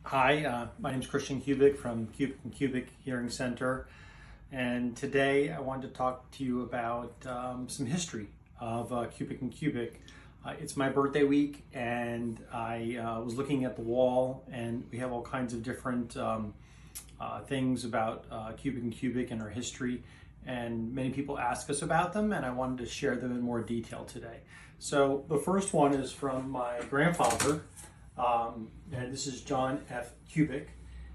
Hi, my name is Christian Kubick from Kubick and Kubick Hearing Center, and today I wanted to talk to you about some history of Kubick and Kubick. It's my birthday week, and I was looking at the wall, and we have all kinds of different things about Kubick and Kubick and our history, and many people ask us about them, and I wanted to share them in more detail today. So the first one is from my grandfather. And this is John F. Kubick,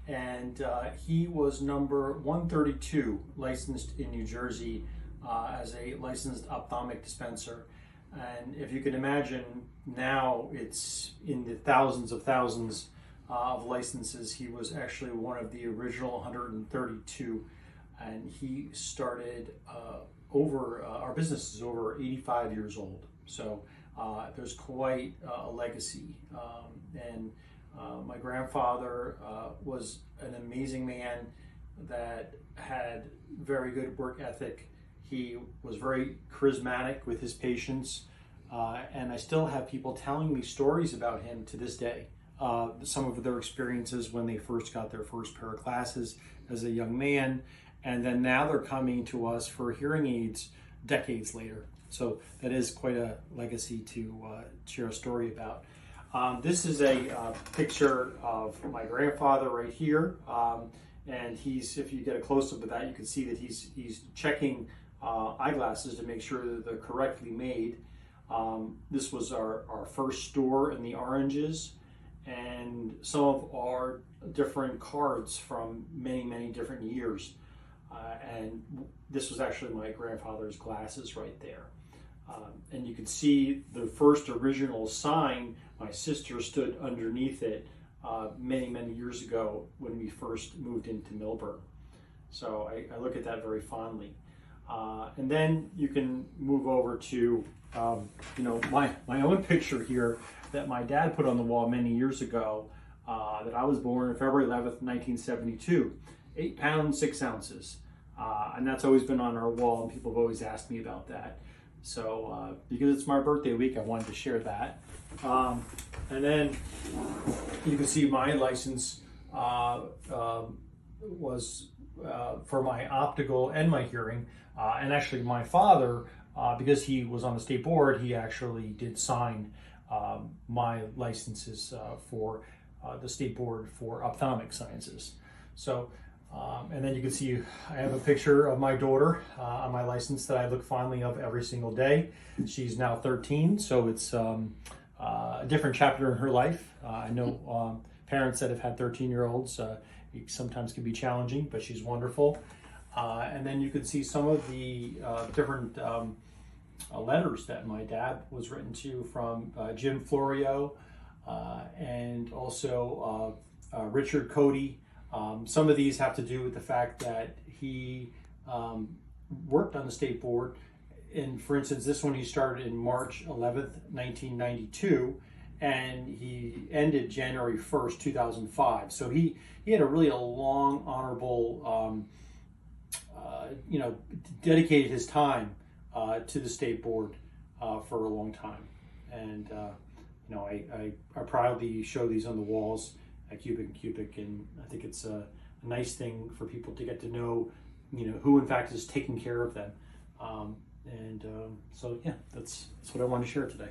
and he was number 132 licensed in New Jersey as a licensed ophthalmic dispenser. And if you can imagine, now it's in the thousands of licenses. He was actually one of the original 132, and he started our business is over 85 years old. So there's quite a legacy. My grandfather was an amazing man that had very good work ethic. He was very charismatic with his patients, and I still have people telling me stories about him to this day. Some of their experiences when they first got their first pair of glasses as a young man, and then now they're coming to us for hearing aids decades later. So that is quite a legacy to share a story about. This is a picture of my grandfather right here, and if you get a close-up of that, you can see that he's checking eyeglasses to make sure that they're correctly made. This was our first store in the Oranges, and some of our different cards from many different years. And this was actually my grandfather's glasses right there. And you can see the first original sign. My sister stood underneath it many years ago when we first moved into Millburn. So I look at that very fondly. And then you can move over to my own picture here that my dad put on the wall many years ago, that I was born on February 11th, 1972, 8 pounds, 6 ounces. And that's always been on our wall, and people have always asked me about that. So because it's my birthday week, I wanted to share that. And then you can see my license was for my optical and my hearing. And actually my father, because he was on the state board, he actually did sign my licenses for the state board for ophthalmic sciences. So and then you can see I have a picture of my daughter on my license that I look fondly of every single day. She's now 13, so it's a different chapter in her life. I know parents that have had 13-year-olds, it sometimes can be challenging, but she's wonderful. And then you can see some of the different letters that my dad was written to from Jim Florio and also Richard Cody. Some of these have to do with the fact that he worked on the state board. And for instance, this one he started in March 11th, 1992, and he ended January 1st, 2005. So he had a really long, honorable, dedicated his time to the state board for a long time. And, I proudly show these on the walls at Kubick and Kubick, and I think it's a nice thing for people to get to know, who in fact is taking care of them. So yeah, that's what I wanted to share today.